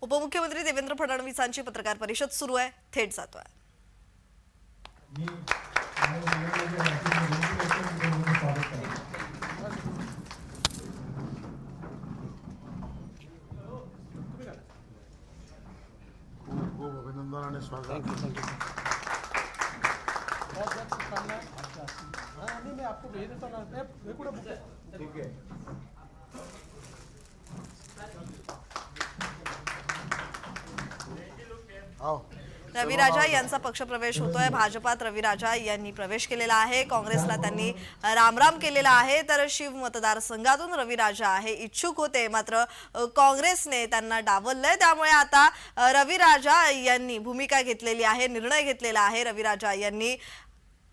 उपमुख्यमंत्री देवेंद्र फडणवीसांची पत्रकार परिषद सुरू आहे, थेट जातोय। खूप अभिनंदन आणि स्वागत। मैं आपको भेज देता हूँ। ठीक है। आओ। रवी राजा यांचा पक्षप्रवेश होतोय। भाजपात रवी राजा यांनी प्रवेश केलेला आहे। काँग्रेसला त्यांनी रामराम केलेला आहे। तर शिव मतदारसंघातून रवी राजा हे इच्छुक होते, मात्र काँग्रेसने त्यांना डावललंय। त्यामुळे आता रवी राजा यांनी भूमिका घेतलेली आहे, निर्णय घेतलेला आहे। रवी राजा यांनी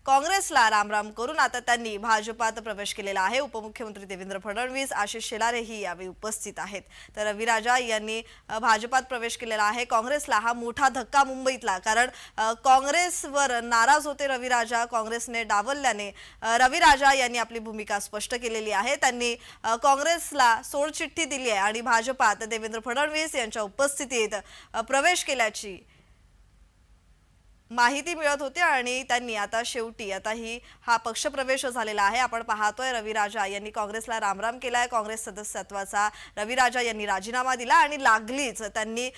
काँग्रेसला रामराम करून आता त्यांनी भाजपात प्रवेश केलेला आहे। उपमुख्यमंत्री देवेंद्र फडणवीस, आशिष शेलारही यावेळी उपस्थित आहेत। तर रवी राजा यांनी भाजपात प्रवेश केलेला आहे। काँग्रेसला हा मोठा धक्का मुंबईतला, कारण काँग्रेसवर नाराज होते रवी राजा। काँग्रेसने डावलल्याने रवी राजा यांनी आपली भूमिका स्पष्ट केलेली आहे। त्यांनी काँग्रेसला सोडचिठ्ठी दिली आहे आणि भाजपात देवेंद्र फडणवीस यांच्या उपस्थितीत प्रवेश केल्याची माहिती मिळत होती आणि त्यांनी आता शेवटी हा पक्षप्रवेश झालेला आहे। आपण पाहतोय रवी राजा यांनी काँग्रेसला रामराम केलाय। काँग्रेस सदस्यत्वाचा रवी राजा यांनी राजीनामा दिला आणि लागलीच त्यांनी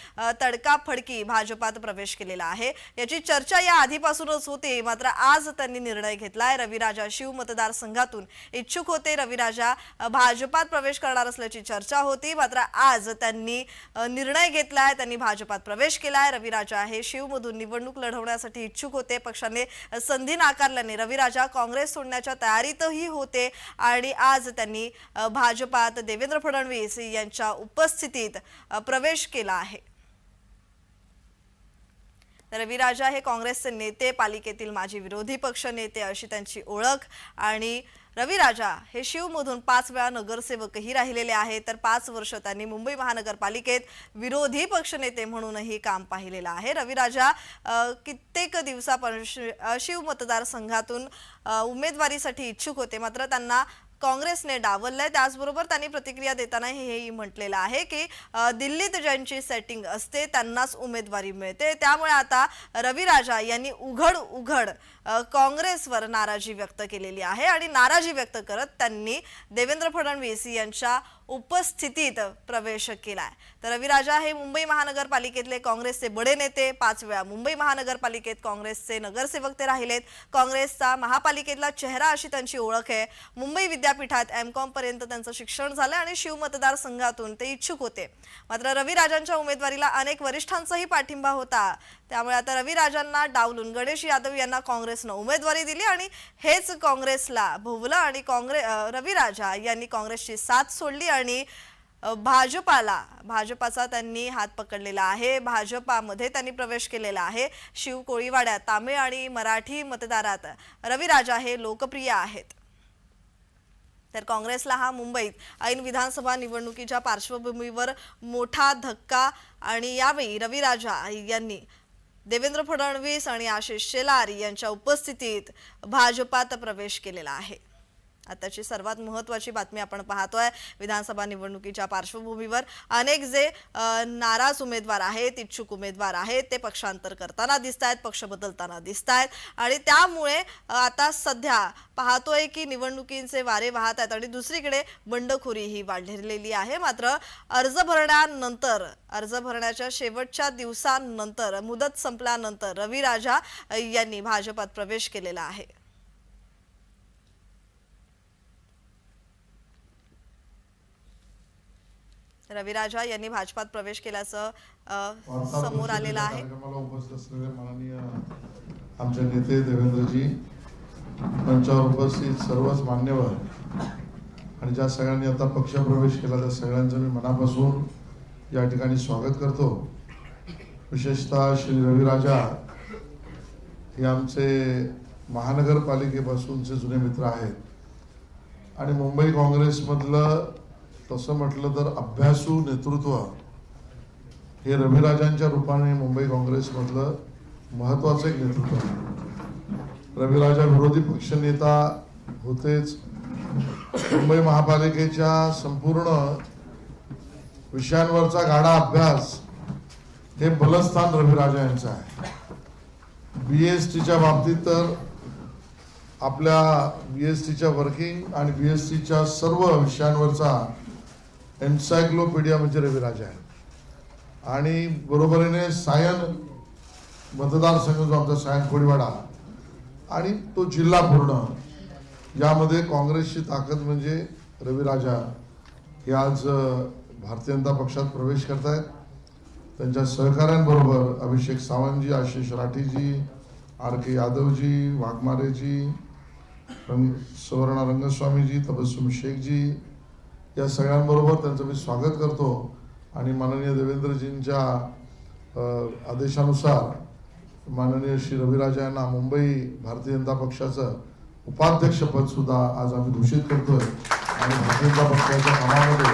तडकाफडकी भाजपात प्रवेश केलेला आहे। याची चर्चा या आधीपासूनच होती, मात्र आज त्यांनी निर्णय घेतलाय। रवी राजा शिव मतदारसंघातून इच्छुक होते। रवी राजा भाजपात प्रवेश करणार असल्याची चर्चा होती, मात्र आज त्यांनी निर्णय घेतलाय, त्यांनी भाजपात प्रवेश केलाय। रवी राजा हे शिवमधून निवडणूक लढवण्यास इच्छुक होते। पक्षाने संधी नाकारल्याने रवी राजा काँग्रेस सोडण्याच्या तयारीतही होते आणि आज त्यांनी भाजपात देवेंद्र फडणवीस यांच्या उपस्थितीत प्रवेश केला आहे। रवी राजा हे काँग्रेसचे नेते, पालिकेतील माजी विरोधी पक्ष नेते अशी त्यांची ओळख। आणि रवी राजा हे शिवमधून 5 वेळा नगरसेवकही राहिलेले आहेत। तर 5 वर्ष त्यांनी मुंबई महानगरपालिकेत विरोधी पक्षनेते म्हणूनही काम पाहिलेलं आहे। रवी राजा कित्येक दिवसापासून शिव मतदारसंघातून उमेदवारीसाठी इच्छुक होते, मात्र त्यांना काँग्रेसने डावललंय। त्याचबरोबर त्यांनी प्रतिक्रिया देताना हेही म्हटलेलं आहे की दिल्लीत ज्यांची सेटिंग असते त्यांनाच उमेदवारी मिळते। त्यामुळे आता रवी राजा यांनी उघड काँग्रेसवर नाराजी व्यक्त केलेली आहे आणि नाराजी व्यक्त करत त्यांनी देवेंद्र फडणवीस यांच्या उपस्थितीत प्रवेश केलाय। तर रवी राजा हे मुंबई महानगरपालिकेतले काँग्रेसचे बडे नेते, 5 वेळा मुंबई महानगरपालिकेत काँग्रेसचे नगरसेवक ते राहिलेत। काँग्रेसचा महापालिकेतला चेहरा अशी त्यांची ओळख आहे। मुंबई विद्यापीठात एमकॉम पर्यंत त्यांचं शिक्षण झालं आणि शिव मतदारसंघातून ते इच्छुक होते, मात्र रवी राजांच्या उमेदवारीला अनेक वरिष्ठांचाही पाठिंबा होता। त्यामुळे आता रवी राजांना डावलून गणेश यादव यांना काँग्रेसने उमेदवारी दिली आणि हेच काँग्रेसला भोवलं आणि रवी राजा यांनी काँग्रेसची साथ सोडली आणि भाजपाचा त्यांनी हात पकडलेला आहे। भाजपामध्ये त्यांनी प्रवेश केलेला आहे। शिव कोळीवाड्यात तामिळ आणि मराठी मतदारात रवी राजा हे लोकप्रिय आहेत। तर काँग्रेसला हा मुंबईत ऐन विधानसभा निवडणुकीच्या पार्श्वभूमीवर मोठा धक्का आणि यावेळी रवी राजा यांनी देवेंद्र फडणवीस आणि आशिष शेलार यांच्या उपस्थितीत भाजपात प्रवेश केलेला आहे। आताची सर्वात महत्त्वाची बातमी आपण पाहतोय। विधानसभा निवडणुकीच्या पार्श्वभूमीवर अनेक जे नाराज उमेदवार आहेत, इच्छुक उमेदवार आहेत, ते पक्षांतर करताना दिसतायत, पक्ष बदलताना दिसतायत आणि त्यामुळे आता सध्या पाहतोय की निवडणुकींचे वारे वाहत आहेत आणि दुसरीकडे बंडखोरी ही वाढलेली आहे। मात्र अर्ज भरण्याच्या शेवटच्या दिवसांनंतर, मुदत संपल्यानंतर रवी राजा यांनी भाजपात प्रवेश केलेला आहे। रवी राजा यांनी भाजपात प्रवेश केल्याचं समोर आलेलं आहे। उपस्थित असलेले माननीय आमचे नेते देवेंद्रजी, मंचावर उपस्थित सर्वच मान्यवर आणि ज्या सगळ्यांनी आता पक्षप्रवेश केला त्या सगळ्यांचं मी मनापासून या ठिकाणी स्वागत करतो। विशेषतः श्री रवी राजा हे आमचे महानगरपालिकेपासूनचे जुने मित्र आहेत आणि मुंबई काँग्रेसमधलं तसं म्हटलं तर अभ्यासू नेतृत्व हे रविराजांच्या रूपाने मुंबई काँग्रेसमधलं महत्त्वाचं एक नेतृत्व आहे। रविराजा विरोधी पक्षनेता होतेच, मुंबई महापालिकेच्या संपूर्ण विषयांवरचा गाढा अभ्यास हे बलस्थान रविराजा यांचं आहे. BSTच्या बाबतीत तर आपल्या BSTच्या वर्किंग आणि BSTच्या सर्व विषयांवरचा एन्सायक्लोपीडिया म्हणजे रविराजा आहे. आणि बरोबरीने सायन मतदारसंघ जो आमचा सायन कोळीवाडा आणि तो जिल्हा पूर्ण, यामध्ये काँग्रेसची ताकद म्हणजे रविराजा हे आज भारतीय जनता पक्षात प्रवेश करतायत. त्यांच्या सहकाऱ्यांबरोबर अभिषेक सावंतजी, आशिष राठीजी, RK यादवजी, वाघमारेजी, सुवर्णा रंगस्वामीजी, तबस्सुम शेखजी, या सगळ्यांबरोबर त्यांचं मी स्वागत करतो. आणि माननीय देवेंद्रजींच्या आदेशानुसार माननीय श्री रविराजा यांना मुंबई भारतीय जनता पक्षाचं उपाध्यक्षपद सुद्धा आज आम्ही घोषित करतोय. आणि भारतीय जनता पक्षाच्या कामामध्ये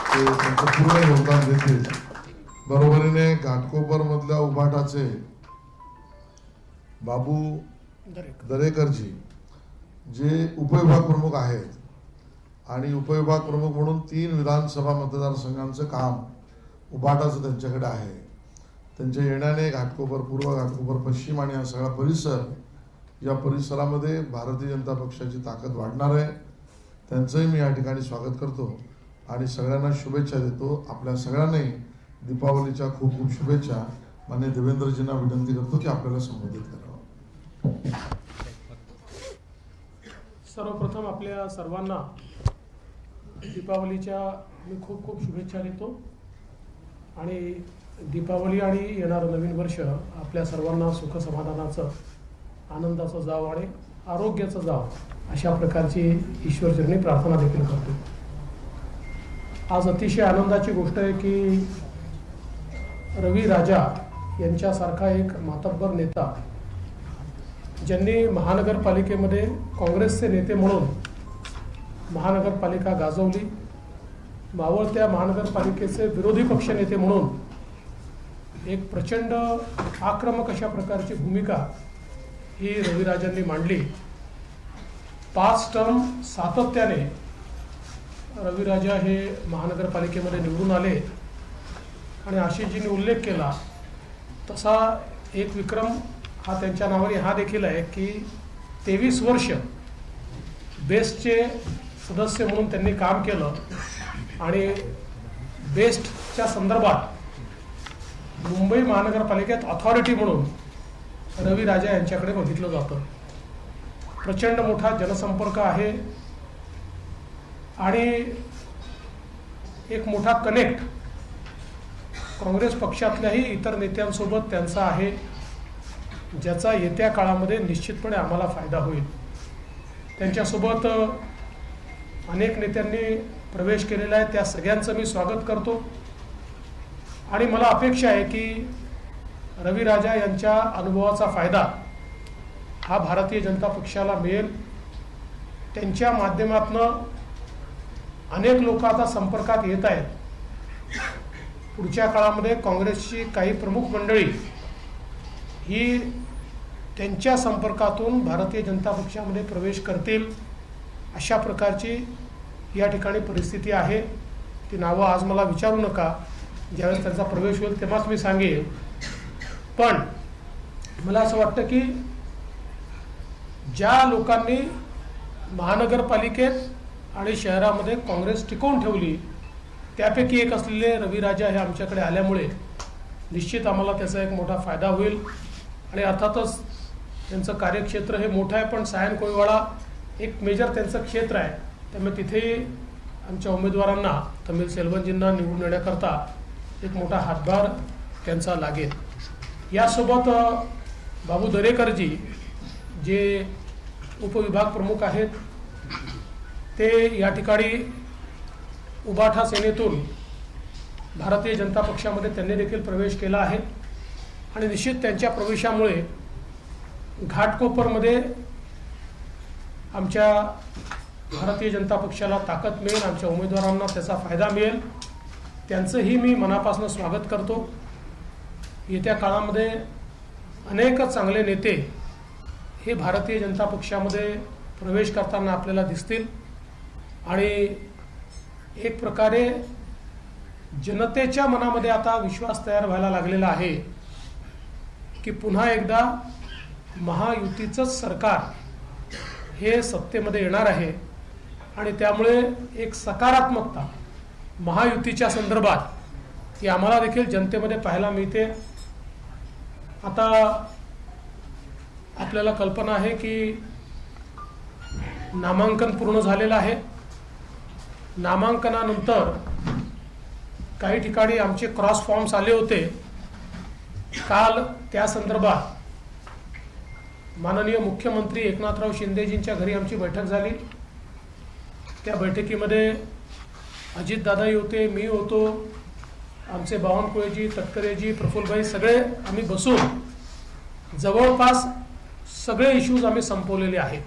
ते त्यांचं पूर्ण योगदान देतील. बरोबरीने घाटकोपर मधल्या उभाटाचे बाबू दरेकरजी जे उपविभाग प्रमुख आहेत आणि उपविभाग प्रमुख म्हणून 3 विधानसभा मतदारसंघांचं काम उभाटाचं त्यांच्याकडे आहे. त्यांच्या येण्याने घाटकोपर पूर्व, घाटकोपर पश्चिम आणि हा सगळा परिसर, या परिसरामध्ये भारतीय जनता पक्षाची ताकद वाढणार आहे. त्यांचंही मी या ठिकाणी स्वागत करतो आणि सगळ्यांना शुभेच्छा देतो. आपल्या सगळ्यांनाही दीपावलीच्या खूप खूप शुभेच्छा. माननीय देवेंद्रजींना विनंती करतो की आपल्याला संबोधित करावं. सर्वप्रथम आपल्या सर्वांना दीपावलीच्या मी खूप खूप शुभेच्छा देतो. आणि दीपावली आणि येणारं नवीन वर्ष आपल्या सर्वांना सुख समाधानाचं, आनंदाचं जावं आणि आरोग्याचं जावं, अशा प्रकारची ईश्वरचरणी प्रार्थना देखील करतो. आज अतिशय आनंदाची गोष्ट आहे की रवी राजा यांच्यासारखा एक मातब्बर नेता, ज्यांनी महानगरपालिकेमध्ये काँग्रेसचे नेते म्हणून महानगरपालिका गाजवली, मावळत्या महानगरपालिकेचे विरोधी पक्षनेते म्हणून एक प्रचंड आक्रमक अशा प्रकारची भूमिका ही रविराजांनी मांडली. 5 टर्म सातत्याने रविराजा हे महानगरपालिकेमध्ये निवडून आले. आणि आशिषजींनी उल्लेख केला तसा एक विक्रम हा त्यांच्या नावाने हा देखील आहे की 23 वर्ष बेस्टचे सदस्य म्हणून त्यांनी काम केलं. आणि बेस्टच्या संदर्भात मुंबई महानगरपालिकेत ऑथॉरिटी म्हणून रविराजा यांच्याकडे बघितलं जातं. प्रचंड मोठा जनसंपर्क आहे आणि एक मोठा कनेक्ट काँग्रेस पक्षातल्याही इतर नेत्यांसोबत त्यांचा आहे, ज्याचा येत्या काळामध्ये निश्चितपणे आम्हाला फायदा होईल. त्यांच्यासोबत अनेक नेत्यांनी प्रवेश केलेला आहे, त्या सगळ्यांचं मी स्वागत करतो. आणि मला अपेक्षा आहे की रविराजा यांच्या अनुभवाचा फायदा हा भारतीय जनता पक्षाला मिळेल. त्यांच्या माध्यमातून अनेक लोक आता संपर्कात येत आहेत. पुढच्या काळामध्ये काँग्रेसची काही प्रमुख मंडळी ही त्यांच्या संपर्कातून भारतीय जनता पक्षामध्ये प्रवेश करतील, अशा प्रकारची या ठिकाणी परिस्थिती आहे. ती नावं आज मला विचारू नका, ज्यावेळेस त्यांचा प्रवेश होईल तेव्हाच मी सांगेन. पण मला असं वाटतं की ज्या लोकांनी महानगरपालिकेत आणि शहरामध्ये काँग्रेस टिकवून ठेवली, त्यापैकी एक असलेले रविराजा हे आमच्याकडे आल्यामुळे निश्चित आम्हाला त्याचा एक मोठा फायदा होईल. आणि अर्थातच त्यांचं कार्यक्षेत्र हे मोठं आहे, पण सायन कोळीवाडा एक मेजर त्यांचं क्षेत्र आहे. त्यामुळे तिथेही आमच्या उमेदवारांना तमिल सेल्वनजींना निवडून येण्याकरता एक मोठा हातभार त्यांचा लागेल. यासोबत बाबू दरेकरजी जे उपविभाग प्रमुख आहेत, ते या ठिकाणी उबाठा सेनेतून भारतीय जनता पक्षामध्ये त्यांनी देखील प्रवेश केला आहे. आणि निश्चित त्यांच्या प्रवेशामुळे घाटकोपरमध्ये आमच्या भारतीय जनता पक्षाला ताकद मिळेल, आमच्या उमेदवारांना त्याचा फायदा मिळेल. त्यांचंही मी मनापासून स्वागत करतो. येत्या काळामध्ये अनेक चांगले नेते हे भारतीय जनता पक्षामध्ये प्रवेश करताना आपल्याला दिसतील. आणि एक प्रकारे जनतेच्या मनामध्ये आता विश्वास तयार व्हायला लागलेला आहे की पुन्हा एकदा महायुतीचंच सरकार हे सत्तेमध्ये येणार आहे आणि त्यामुळे एक सकारात्मकता महायुतीच्या संदर्भात ही आम्हाला देखील जनतेमध्ये पाहायला मिळते. आता आपल्याला कल्पना आहे की नामांकन पूर्ण झालेलं आहे. नामांकनानंतर काही ठिकाणी आमचे क्रॉस फॉर्म्स आले होते. काल त्या संदर्भात माननीय मुख्यमंत्री एकनाथराव शिंदेजींच्या घरी आमची बैठक झाली. त्या बैठकीमध्ये अजितदादाही होते, मी होतो, आमचे बावनकुळेजी, तटकरेजी, प्रफुल्लभाई सगळे आम्ही बसून जवळपास सगळे इश्यूज आम्ही संपवलेले आहेत.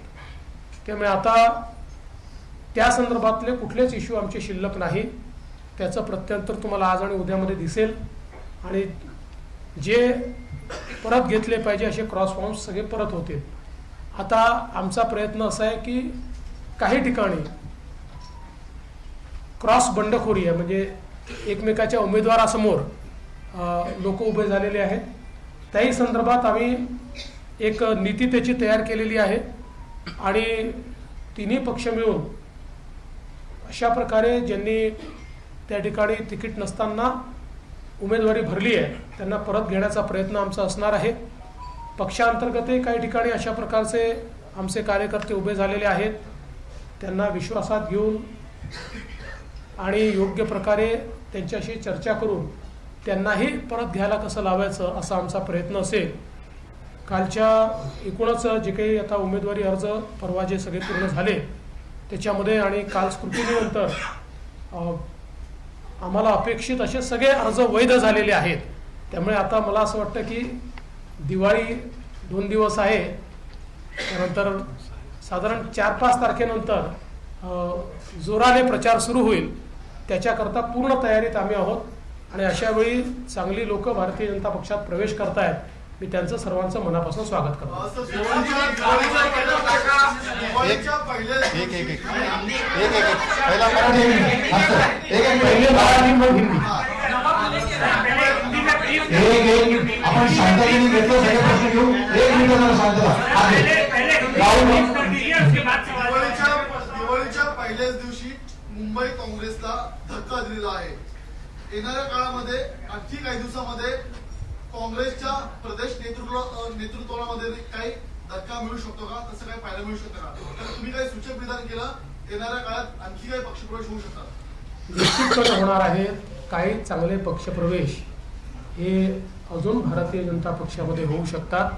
त्यामुळे आता त्या संदर्भातले कुठलेच इश्यू आमचे शिल्लक नाही. त्याचं प्रत्युत्तर तुम्हाला आज आणि उद्यामध्ये दिसेल आणि जे परत घेतले पाहिजे असे क्रॉस फॉर्म्स सगळे परत होतील. आता आमचा प्रयत्न असा आहे की काही ठिकाणी क्रॉस बंडखोरी आहे, म्हणजे एकमेकाच्या उमेदवारासमोर लोक उभे झालेले आहेत. त्याही संदर्भात आम्ही एक नीती त्याची तयार केलेली आहे आणि तिन्ही पक्ष मिळून अशा प्रकारे ज्यांनी त्या ठिकाणी तिकीट नसताना उमेदवारी भरली आहे त्यांना परत घेण्याचा प्रयत्न आमचा असणार आहे. पक्षांतर्गतही काही ठिकाणी अशा प्रकारचे आमचे कार्यकर्ते उभे झालेले आहेत. त्यांना विश्वासात घेऊन आणि योग्य प्रकारे त्यांच्याशी चर्चा करून त्यांनाही परत घ्यायला कसं लावायचं असा आमचा प्रयत्न असेल. कालच्या एकूणच जे काही आता उमेदवारी अर्ज परवा जे सगळे पूर्ण झाले त्याच्यामध्ये आणि काल स्क्रुटिनीनंतर आम्हाला अपेक्षित असे सगळे अर्ज वैध झालेले आहेत. त्यामुळे आता मला असं वाटतं की दिवाळी 2 दिवस आहे, त्यानंतर साधारण 4-5 तारखेनंतर जोराने प्रचार सुरू होईल. त्याच्याकरता पूर्ण तयारीत आम्ही आहोत आणि अशावेळी चांगली लोक भारतीय जनता पक्षात प्रवेश करतायत. मी त्यांचं सर्वांचं मनापासून स्वागत करतो. पहिले मराठी मग हिंदी. आपण शांततेने घेतलं सगळे प्रश्न घेऊ. 1 मिनिट शांतता. दिवाळीच्या पहिल्याच दिवशी मुंबई काँग्रेसला धक्का दिलेला आहे. येणाऱ्या काळामध्ये आणखी काही दिवसामध्ये काँग्रेसच्या प्रदेश नेतृत्वामध्ये काही धक्का मिळू शकतो का? तसं काही पाहायला मिळू शकतं का? तर तुम्ही काही सूचक विधान केलं, येणाऱ्या काळात आणखी काही पक्षप्रवेश होऊ शकतात? निश्चितपणे होणार आहे. काही चांगले पक्षप्रवेश हे अजून भारतीय जनता पक्षामध्ये होऊ शकतात.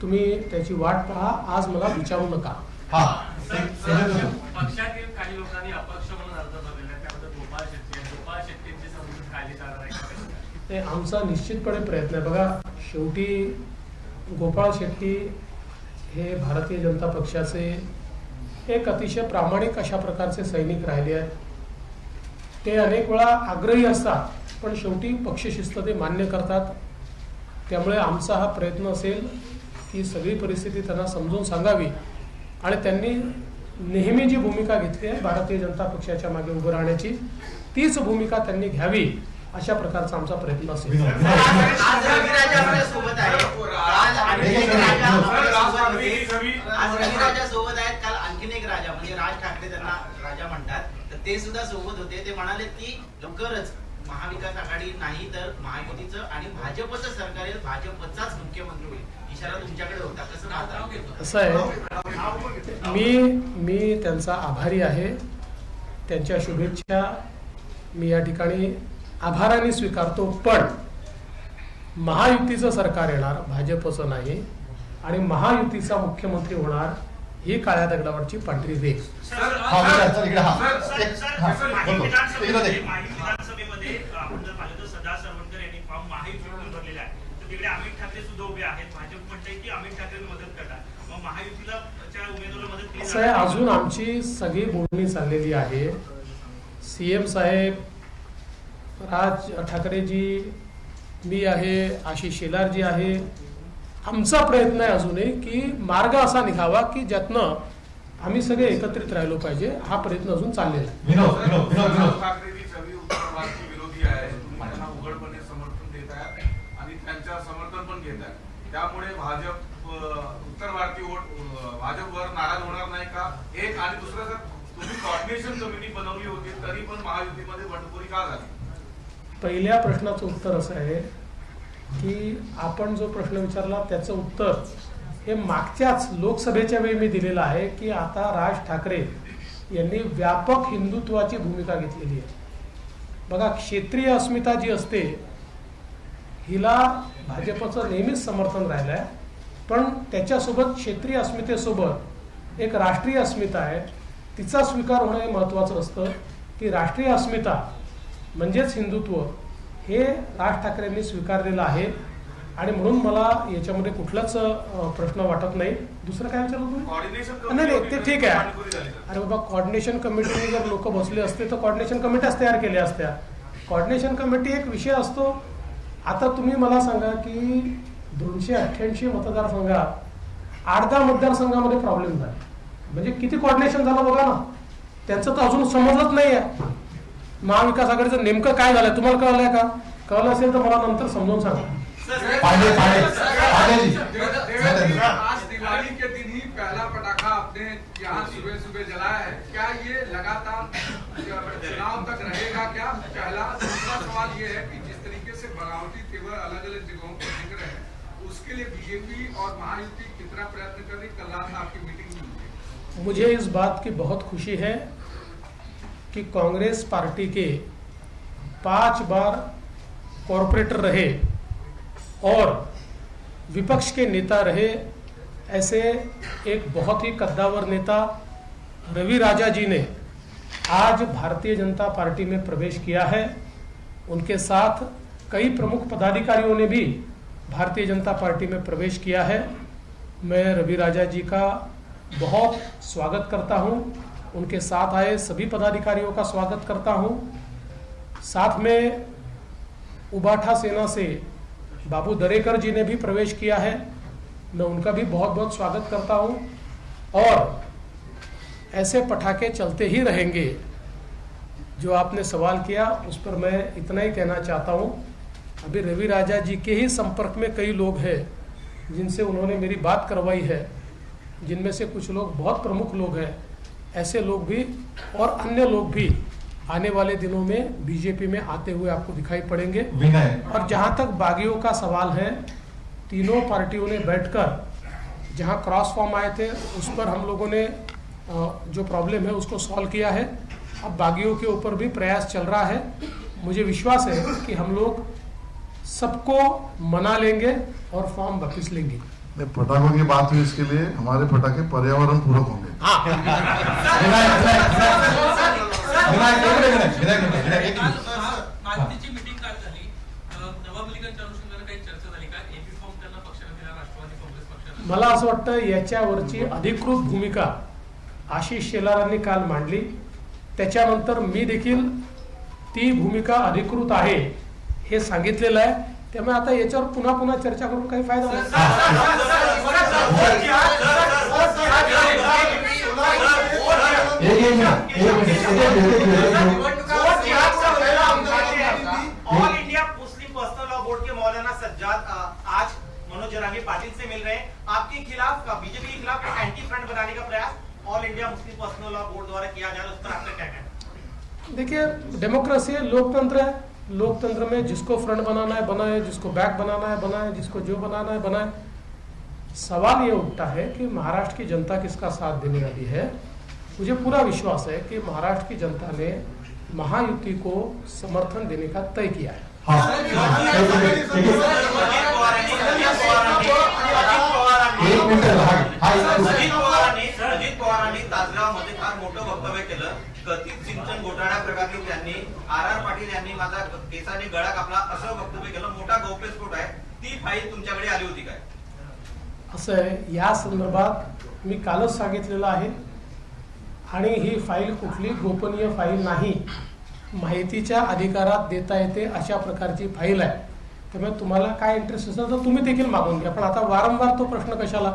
तुम्ही त्याची वाट पहा. आज मला विचारू नका. पक्षातील काही लोकांनी अपक्ष म्हणून अर्ज भरलेला आहे, त्याबद्दल गोपाळ शेट्टींची समजूत कायली जाणार आहे. ते आमचा निश्चितपणे प्रयत्न आहे. बघा, शेवटी गोपाळ शेट्टी हे भारतीय जनता पक्षाचे एक अतिशय प्रामाणिक अशा प्रकारचे सैनिक राहिले आहेत. ते अनेक वेळा आग्रही असतात पण शेवटी पक्षशिस्त ते मान्य करतात. त्यामुळे आमचा हा प्रयत्न असेल की सगळी परिस्थिती त्यांना समजून सांगावी आणि त्यांनी नेहमी जी भूमिका घेतली आहे भारतीय जनता पक्षाच्या मागे उभं राहण्याची, तीच भूमिका त्यांनी घ्यावी अशा प्रकारचा आमचा प्रयत्न असेल. सोबत आहेत. काल आणखीन एक राजा म्हणजे राज ठाकरे त्यांना राजा म्हणतात, तर ते सुद्धा सोबत होते. ते म्हणाले की लवकरच महाविकास आघाडी नाही तर महायुतीचं आणि भाजपचं सरकार येईल, भाजपचाच मुख्यमंत्री होईल. इशारा तुमच्याकडे होता, कसं पाहता? असं आहे, मी त्यांचा आभारी आहे. त्यांच्या शुभेच्छा मी या ठिकाणी आभाराने स्वीकारतो. पण महायुतीचं सरकार येणार, भाजपचं नाही, आणि महायुतीचा मुख्यमंत्री होणार ही काळ्या दगडावरची पांढरी रेख. विधानसभेमध्ये आपण जर पाहिलं तर सदा सरवणकर यांनी फॉर्म महायुतीतून भरलेला आहे. तर तिकडे अमित ठाकरे सुद्धा उभे आहेत. भाजप म्हणते की अमित ठाकरे मदत करतात, मग महायुतीला उमेदवाराला मदत केली. असं आहे, अजून आमची सगळी बोलणी चाललेली आहे. सीएम साहेब, राज ठाकरेजी, मी आहे, आशिष शेलारजी आहे. आमचा प्रयत्न आहे अजूनही की मार्ग असा निघावा की ज्यातनं आम्ही सगळे एकत्रित राहिलो पाहिजे. हा प्रयत्न अजून चाललेला आहे. विनोद. ठाकरेंनी सगळी उत्तर भारतीय विरोधी आहात आणि त्यांच्या समर्थन पण घेत आहेत, त्यामुळे भाजप उत्तर भारतीय वोट भाजपवर नाराज होणार नाही का? एक आणि दुसरं, सर तुम्ही कोऑर्डिनेशन कमिटी बनवली होती तरी पण महायुतीमध्ये बंडखोरी का झाली? पहिल्या प्रश्नाचं उत्तर असं आहे की आपण जो प्रश्न विचारला त्याचं उत्तर हे मागच्याच लोकसभेच्या वेळी मी दिलेलं आहे की आता राज ठाकरे यांनी व्यापक हिंदुत्वाची भूमिका घेतलेली आहे. बघा, क्षेत्रीय अस्मिता जी असते हिला भाजपचं नेहमीच समर्थन राहिलं आहे, पण त्याच्यासोबत क्षेत्रीय अस्मितेसोबत एक राष्ट्रीय अस्मिता आहे, तिचा स्वीकार होणं हे महत्त्वाचं असतं की राष्ट्रीय अस्मिता म्हणजेच हिंदुत्व हे राज ठाकरेंनी स्वीकारलेलं आहे आणि म्हणून मला याच्यामध्ये कुठलाच प्रश्न वाटत नाही. दुसरं काय विचारलं तुम्ही? कोऑर्डिनेशन नाही ते ठीक आहे. बंडखोरी झाली का? अरे बाबा, कोऑर्डिनेशन कमिटीने जर लोक बसले असते तर कोऑर्डिनेशन कमिट्याच तयार केल्या असत्या. कोऑर्डिनेशन कमिटी एक विषय असतो. आता तुम्ही मला सांगा की 288 मतदारसंघात 8-10 मतदारसंघामध्ये प्रॉब्लेम झाले, म्हणजे किती कोऑर्डिनेशन झालं बघा ना. त्यांचं तर अजून समजलंच नाही आहे महाविकास आघाडीचं नेमकं काय झालंय. तुम्हाला कळलंय का? कळलं असेल तर मला नंतर समजावून सांगा. आज दिवाली के दिन ही पहला पटाखा आपने यहाँ सुबह सुबह जलाया है, क्या ये लगातार चुनाव तक रहेगा क्या? पहला. दूसरा सवाल ये है कि जिस तरीके से बगावती तेवर अलग अलग जगहों पर दिख रहे हैं, उसके लिए बीजेपी और महायुति कितना प्रयत्न कर रही? कल रात आपकी मीटिंग में मुझे इस बात की बहुत खुशी है कि कांग्रेस पार्टी के 5 बार कॉरपोरेटर रहे और विपक्ष के नेता रहे ऐसे एक बहुत ही कद्दावर नेता रवि राजा जी ने आज भारतीय जनता पार्टी में प्रवेश किया है. उनके साथ कई प्रमुख पदाधिकारियों ने भी भारतीय जनता पार्टी में प्रवेश किया है. मैं रवि राजा जी का बहुत स्वागत करता हूं. उनके साथ आए सभी पदाधिकारियों का स्वागत करता हूं. साथ में उबाठा सेना से बाबू दरेकर जी ने भी प्रवेश किया है. मैं उनका भी बहुत बहुत स्वागत करता हूं और ऐसे पटाखे चलते ही रहेंगे. जो आपने सवाल किया उस पर मैं इतना ही कहना चाहता हूं. अभी रवि राजा जी के ही संपर्क में कई लोग हैं जिनसे उन्होंने मेरी बात करवाई है, जिनमें से कुछ लोग बहुत प्रमुख लोग हैं. ऐसे लोग भी और अन्य लोग भी आने वाले दिनों में बीजेपी में आते हुए आपको दिखाई पड़ेंगे. और जहां तक बागियों का सवाल है, तीनों पार्टियों ने बैठकर जहां क्रॉस फॉर्म आए थे उस पर हम लोगों ने जो प्रॉब्लम है उसको सॉल्व किया है. अब बागियों के ऊपर भी प्रयास चल रहा है. मुझे विश्वास है कि हम लोग सबको मना लेंगे और फॉर्म वापस लेंगे. पटाखों की बात हुई, इसके लिए हमारे पटाखे पर्यावरण पूरक होंगे. माहितीची मीटिंग काल झाली, नवमुलीकांच्या अनुषंगाने काही चर्चा झाली का? एपी फॉर्म त्यांना पक्षाने दिला, राष्ट्रवादी काँग्रेस पक्षाने. मला असं वाटतं याच्यावरची अधिकृत भूमिका आशिष शेलारांनी काल मांडली. त्याच्यानंतर मी देखील ती भूमिका अधिकृत आहे हे सांगितलेलं आहे. त्यामुळे आता याच्यावर पुन्हा पुन्हा चर्चा करून काही फायदा नाही. All India Muslim Personal Law Board के मौलाना सज्जाद आज मनोज जरांगी पाटिल से मिल रहे हैं. आपके खिलाफ, बीजेपी के खिलाफ एक एंटी फ्रंट बनाने का प्रयास all India Muslim Personal Law board द्वारा किया जा रहा है, उस पर आपका क्या कहना है? देखिए, डेमोक्रेसी है, लोकतंत्र है. लोकतंत्र में जिसको फ्रंट बनाना है बनाए, जिसको बैक बनाना है बनाए, जिसको जो बनाना है बनाए. सवाल ये उठता है कि महाराष्ट्र की जनता किसका साथ देने वाली है. मुझे पूरा विश्वास है कि महाराष्ट्र की जनता ने महायुति को समर्थन देने का तय किया है. अजित पवारांनी तासगावमध्ये फार मोठं वक्तव्य केलं. कथित सिंचन घोटाळ्या प्रकरणी त्यांनी आर पाटील यांनी माझा केसाने गळा कापला असं वक्तव्य केलं. मोठा गौप्यस्फोट आहे. ती फाईल तुमच्याकडे आली होती काय? असं आहे, या संदर्भात मी कालच सांगितलेलं आहे आणि ही फाईल कुठली गोपनीय फाईल नाही. माहितीच्या अधिकारात देता येते अशा प्रकारची फाईल आहे. त्यामुळे तुम्हाला काय इंटरेस्ट असेल तर तुम्ही देखील मागून घ्या. पण आता वारंवार तो प्रश्न कशाला?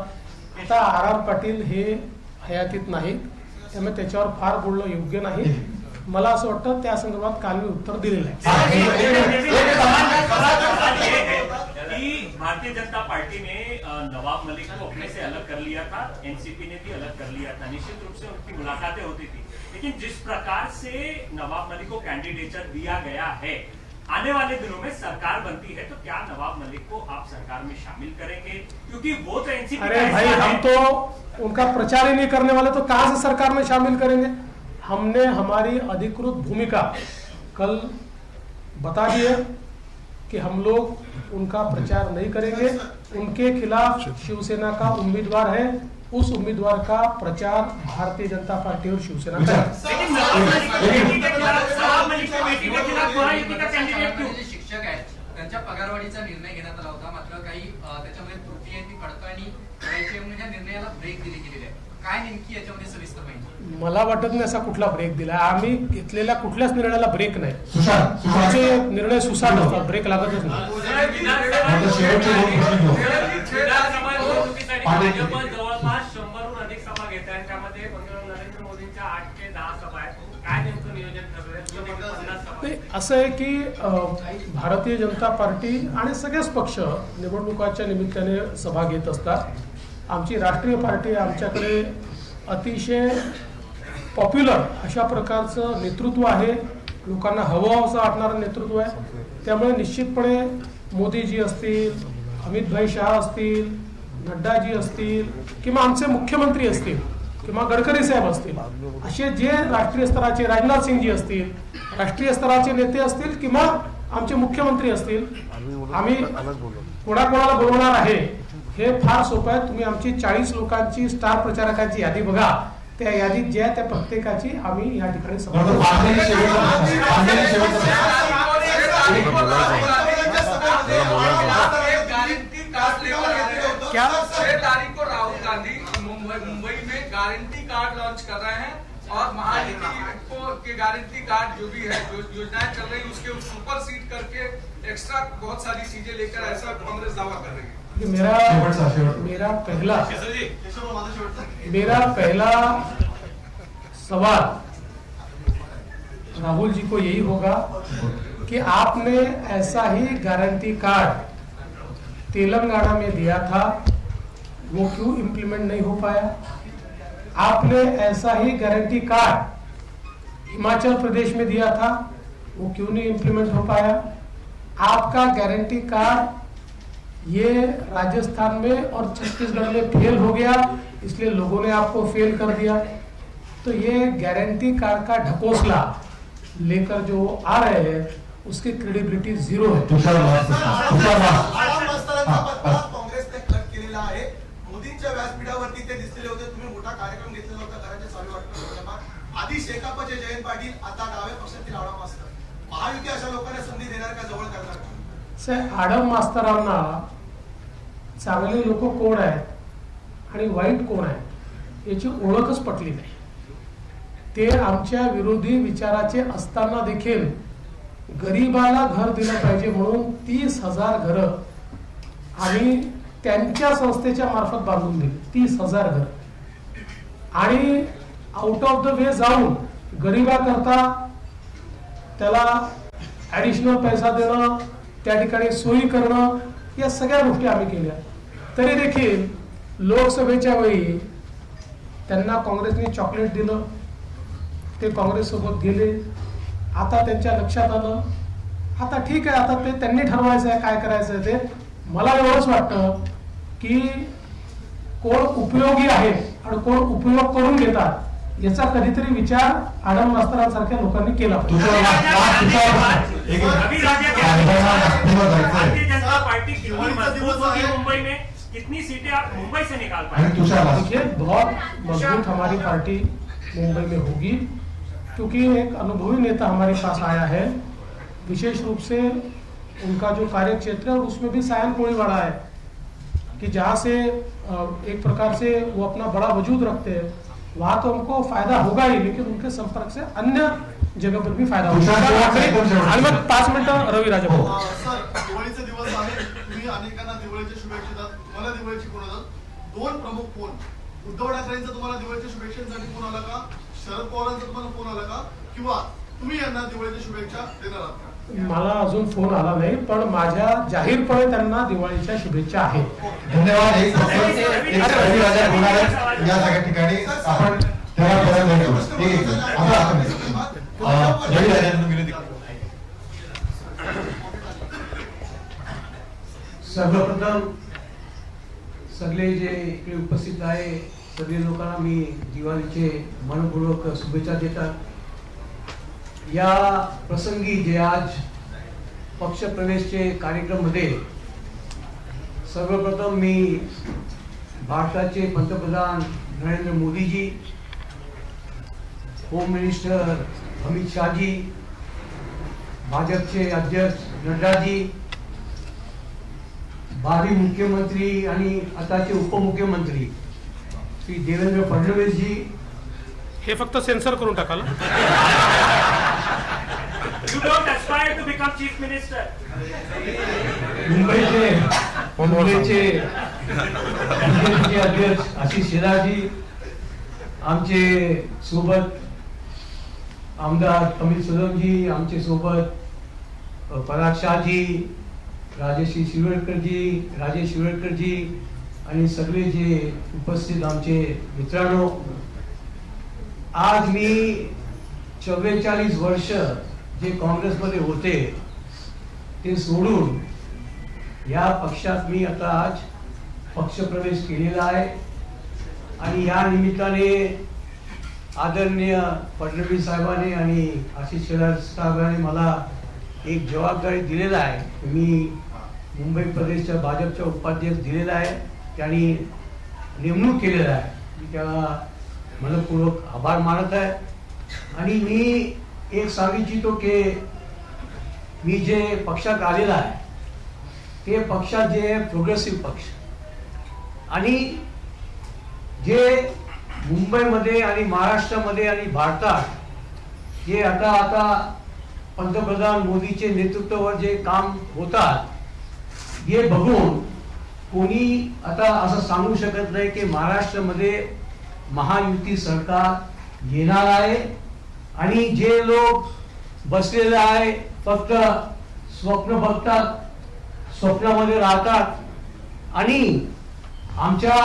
आता आर पाटील हे हयातीत नाहीत, त्यामुळे त्याच्यावर फार बोलणं योग्य नाही. मला असं वाटतं त्या संदर्भात काल मी उत्तर दिलेलं आहे. कि भारतीय जनता पार्टी ने नवाब मलिक को अपने से अलग कर लिया था, एनसीपी ने भी अलग कर लिया था, निश्चित रूप से उनकी मुलाकातें होती थी, लेकिन जिस प्रकार से नवाब मलिक को कैंडिडेचर दिया गया है, आने वाले दिनों में सरकार बनती है तो क्या नवाब मलिक को आप सरकार में शामिल करेंगे? क्योंकि वो तो एनसीपी अरे भाई, हम तो उनका प्रचार ही नहीं करने वाले, तो कहां से सरकार में शामिल करेंगे? हमने हमारी अधिकृत भूमिका कल बता दी है कि हम लोग उनका प्रचार नहीं करेंगे। उनके खिलाफ शिवसेना का उम्मीदवार है, उस उम्मीदवार का प्रचार भारतीय जनता पार्टी और शिवसेना करेगी। जे शिक्षक आहेत त्यांच्या पगारवाढीचा निर्णय घेण्यात आला होता, मात्र काही त्याच्यामध्ये त्रुटी आहे ती पडताळणी करायची म्हणून या निर्णयाला ब्रेक दिली गेलेली आहे. काय नेमकी याच्यामध्ये सविस्तर माहिती? मला वाटत नाही असा कुठला ब्रेक दिला. आम्ही घेतलेल्या कुठल्याच निर्णयाला ब्रेक नाही. सुशांत आमचे निर्णय सुसाट असतात, ब्रेक लागतच नाही. भाजप जवळपास 100हून अधिक सभा घेत आहे, त्यामध्ये नरेंद्र मोदींच्या 8 ते 10 सभा आहेत. काय नेमकं नियोजन ठरलंय? 50 सभा नाही, असं आहे की भारतीय जनता पार्टी आणि सगळेच पक्ष निवडणुकाच्या निमित्ताने सभा घेत असतात. आमची राष्ट्रीय पार्टी आमच्याकडे अतिशय पॉप्युलर अशा प्रकारचं नेतृत्व आहे, लोकांना हवं असं वाटणारं नेतृत्व आहे. त्यामुळे निश्चितपणे मोदीजी असतील, अमित शहा असतील, नड्डाजी असतील, किंवा आमचे मुख्यमंत्री असतील, किंवा गडकरी साहेब असतील, असे जे राष्ट्रीय स्तराचे राजनाथ सिंगजी असतील, राष्ट्रीय स्तराचे नेते असतील, किंवा आमचे मुख्यमंत्री असतील, आम्ही कोणाकोणाला बोलवणार आहे हे फार सोपं आहे. तुम्ही आमची 40 लोकांची स्टार प्रचारकांची यादी बघा, त्या यादीत जे आहे त्या प्रत्येकाची आम्ही या ठिकाणी क्या 6 तारीख को राहुल गांधी मुंबई में गारंटी कार्ड लॉन्च कर रहे हैं और महायुति को के गारंटी कार्ड जो भी है, जो योजनाएं चल रही है उसके सुपर सीड करके एक्स्ट्रा बहुत सारी चीजें लेकर ऐसा कांग्रेस दावा कर रही है. मेरा पहला सवाल राहुल जी को यही होगा कि आपने ऐसा ही गारंटी कार्ड तेलंगाना में दिया था, वो क्यों इम्प्लीमेंट नहीं हो पाया? आपने ऐसा ही गारंटी कार्ड हिमाचल प्रदेश में दिया था, वो क्यों नहीं इम्प्लीमेंट हो पाया? आपका गारंटी कार्ड ये राजस्थान में और छत्तीसगढ़ में फेल हो गया, इसलिए लोगों ने आपको फेल कर दिया. तो ये गारंटी कार्ड का ढकोसला लेकर जो आ रहे हैं उसकी क्रेडिबिलिटी जीरो है. काँग्रेसने कट केलेला आहे. मोदींच्या व्यासपीठावरती ते दिसलेले होते. तुम्ही मोठा कार्यक्रम घेतलेला होता घराच्या चालू वाटप. आधी शेकापचे जयंत पाटील, आता डाव्या पक्षातील आडम मास्तर. महायुती अशा लोकांना संधी देणार का, जवळ करणार का? आडम मास्तरांना चांगले लोक कोण आहेत आणि वाईट कोण आहेत याची ओळखच पटली नाही. ते आमच्या विरोधी विचाराचे असताना देखील गरीबाला घर दिलं पाहिजे म्हणून 30,000 घरं आम्ही त्यांच्या संस्थेच्या मार्फत बांधून दिली. 30,000 घर. आणि आउट ऑफ द वे जाऊन गरीबाकरता त्याला ऍडिशनल पैसा देणं, त्या ठिकाणी सोयी करणं, या सगळ्या गोष्टी आम्ही केल्या. तरी देखील लोकसभेच्या वेळी त्यांना काँग्रेसने चॉकलेट दिलं, ते काँग्रेस सोबत गेले. आता त्यांच्या लक्षात आलं, आता ठीक आहे, आता ते त्यांनी ठरवायचं आहे काय करायचं आहे ते. मला एवढंच वाटतं की कोण उपयोगी आहे आणि कोण उपयोग करून घेतात याचा कधीतरी विचार आडम मास्तरांसारख्या लोकांनी केला पाहिजे. भारतीय जनता पार्टी कितनी मजबूत होगी मुंबई में? कितनी सीटें आप मुंबई से निकाल पाएंगे? देखिए, बहुत मजबूत हमारी पार्टी मुंबई में होगी, क्योंकि एक अनुभवी नेता हमारे पास आया है. विशेष रूप से उनका जो कार्य क्षेत्र है और उसमें भी सायन कोळीवाड़ा है कि जहाँ से एक प्रकार से वो अपना बड़ा वजूद रखते हैं. वहाँ तो हमको फायदा होगा ही, लेकिन उनके संपर्क से अन्य जगह पर भी फायदा होगा. आणि मग 5 मिनिटं रवी राजा. सर, दिवाळीचे दिवस आहे. तुम्ही अनेकांना दिवाळीच्या शुभेच्छा देतात. तुम्हाला दिवाळीची फोन येतात. 2 प्रमुख फोन. उद्धव ठाकरेंचा तुम्हाला दिवाळीच्या शुभेच्छांसाठी फोन आला का? शरद पवारांचा तुम्हाला फोन आला का किंवा तुम्ही यांना दिवाळीच्या शुभेच्छा देणार आहात का? मला अजून फोन आला नाही, पण माझ्या जाहीरपणे त्यांना दिवाळीच्या शुभेच्छा आहेत. धन्यवाद. एक रविराजा होणार आहेत या सगळ्या ठिकाणी आपण त्याला परत भेटू. ठीक आहे. आता रविराजांना विनंती करतो. सर्वप्रथम सगळे जे इकडे उपस्थित आहे सगळे लोकांना मी दिवाळीचे मनपूर्वक शुभेच्छा देतात. या प्रसंगी जे आज पक्षप्रवेशचे कार्यक्रममध्ये सर्वप्रथम मी भारताचे पंतप्रधान नरेंद्र मोदीजी, होम मिनिस्टर अमित शाहजी, भाजपचे अध्यक्ष नड्डाजी, भावी मुख्यमंत्री आणि आताचे उपमुख्यमंत्री श्री देवेंद्र फडणवीसजी, हे फक्त सेन्सर करून टाकाल. You don't aspire to become chief minister. मुंबईचे बीजेपीचे अध्यक्ष आशिष शेलारजी, आमचे सोबत आमदार अमित सलमजी, आमचे सोबत पराग शाहजी, राजेश शिरवडकरजी आणि सगळे जे उपस्थित आमचे मित्रांनो, आज मी 44 वर्ष जे काँग्रेसमध्ये होते ते सोडून या पक्षात मी आता आज पक्षप्रवेश केलेला आहे. आणि या निमित्ताने आदरणीय फडणवीस साहेबांनी आणि आशिष शेलार साहेबांनी मला एक जबाबदारी दिलेला आहे. मी मुंबई प्रदेशच्या भाजपच्या उपाध्यक्ष दिलेला आहे, त्यांनी नेमणूक केलेला आहे. मी त्याला मनपूर्वक आभार मानत आहे. आणि मी एक सांगू इच्छितो की मी जे पक्षात आलेला आहे ते पक्षात जे प्रोग्रेसिव्ह पक्ष आणि जे मुंबईमध्ये आणि महाराष्ट्रामध्ये आणि भारतात जे आता पंतप्रधान मोदीचे नेतृत्वावर जे काम होतात हे बघून कोणी आता असं सांगू शकत नाही की महाराष्ट्रामध्ये महायुती सरकार येणार आहे. आणि जे लोक बसलेले आहे फक्त स्वप्न बघतात, स्वप्नामध्ये राहतात. आणि आमच्या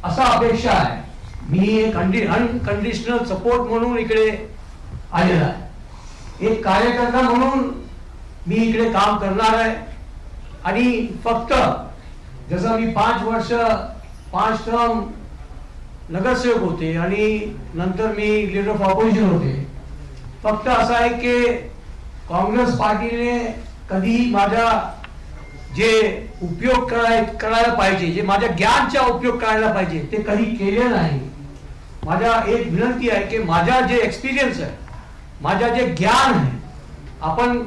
असा अपेक्षा आहे, मी एक अनकंडिशनल सपोर्ट म्हणून इकडे आलेला आहे, एक कार्यकर्ता म्हणून मी इकडे काम करणार आहे. आणि फक्त जसं मी 5 टर्म नगरसेवक होते आणि नंतर मी लीडर ऑफ ऑपोजिशन होते. फक्त असं आहे की काँग्रेस पार्टीने कधीही माझा जे उपयोग करायला पाहिजे, जे माझ्या ज्ञानचा उपयोग करायला पाहिजे ते कधी केले नाही. माझा एक विनंती आहे की माझा जे एक्सपिरियन्स आहे, माझा जे ज्ञान आहे, आपण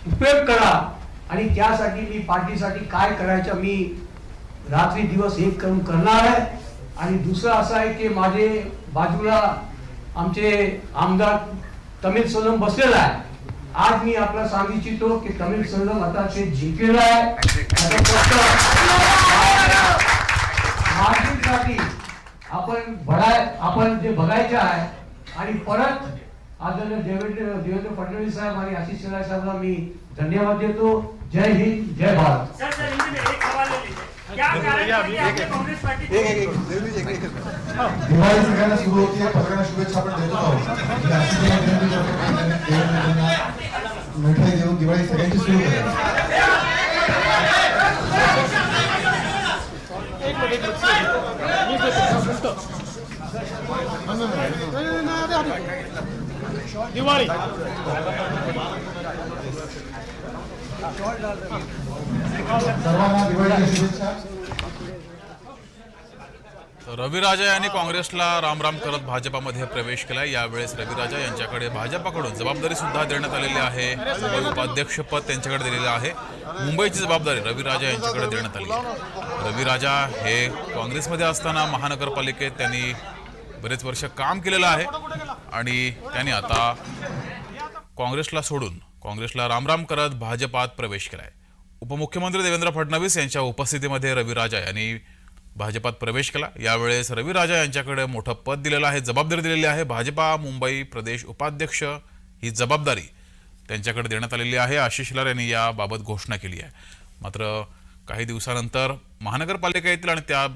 उपयोग करा. आणि त्यासाठी मी पार्टीसाठी काय करायचं मी रात्री दिवस एक करून करणार आहे. आणि दुसरं असं आहे की माझे बाजूला आमचे आमदार तमिल सलम बसलेला आहे. आज मी आपल्याला सांगू इच्छितो की तमिल सलम आता ते जिंकलेला आहे. मार्जिनसाठी आपण जे बघायचे आहे. आणि परत आदरणीय देवेंद्र फडणवीस साहेब आणि आशिष शेलार साहेबांना मी धन्यवाद देतो. जय हिंद, जय भारत. सर एक सवाल है, क्या कारण है कि आपने कांग्रेस पार्टी दिवाळी सगळ्यांना सुरू होती, पत्रकारांना शुभेच्छा आपण देतो आहोत. मिठाई देऊन दिवाळी सगळ्यांची सुरू दिवाळी सर्वांना दिवाळीच्या शुभेच्छा. रविराजा यांनी काँग्रेसला रामराम करत भाजपामध्ये प्रवेश केला. यावेळेस रविराजा यांच्याकडे भाजपाकडून जबाबदारी सुद्धा देण्यात आलेली आहे. मुंबई उपाध्यक्षपद त्यांच्याकडे दिलेलं आहे. मुंबईची जबाबदारी रविराजा यांच्याकडे देण्यात आली आहे. रविराजा हे काँग्रेसमध्ये असताना महानगरपालिकेत त्यांनी बरेच वर्ष काम केलेलं आहे आणि त्यांनी आता काँग्रेसला सोडून काँग्रेसला रामराम करत भाजपात प्रवेश केलाय. उपमुख्यमंत्री देवेंद्र फडणवीस यांच्या उपस्थितीमध्ये रविराजा यांनी भाजपात प्रवेश केला. यावेळेस रवी राजा यांच्याकडे मोठं पद दिलेलं आहे, जबाबदारी दिलेली आहे. भाजपा मुंबई प्रदेश उपाध्यक्ष ही जबाबदारी त्यांच्याकडे देण्यात आलेली आहे. आशिष शेलार यांनी याबाबत घोषणा केली आहे. मात्र काही दिवसानंतर महानगरपालिका येतील आणि त्या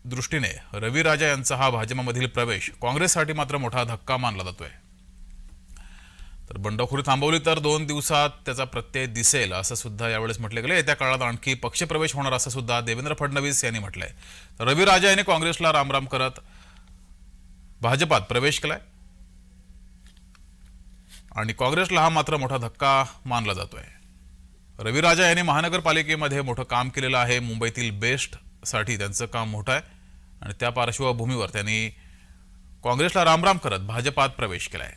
दृष्टीने रवी राजा यांचा हा भाजपामधील प्रवेश काँग्रेससाठी मात्र मोठा धक्का मानला जातोय. तर बंडखोरी थांबवली तर 2 दिवसात त्याचा प्रत्यय दिसेल असं सुद्धा यावेळेस म्हटले गेले. येत्या काळात आणखी पक्षप्रवेश होणार असं सुद्धा देवेंद्र फडणवीस यांनी म्हटलंय. तर रवी राजा यांनी काँग्रेसला रामराम करत भाजपात प्रवेश केलाय आणि काँग्रेसला हा मात्र मोठा धक्का मानला जातोय. रवी राजा यांनी महानगरपालिकेमध्ये मोठं काम केलेलं आहे. मुंबईतील बेस्टसाठी त्यांचं काम मोठं आहे आणि त्या पार्श्वभूमीवर त्यांनी काँग्रेसला रामराम करत भाजपात प्रवेश केलाय.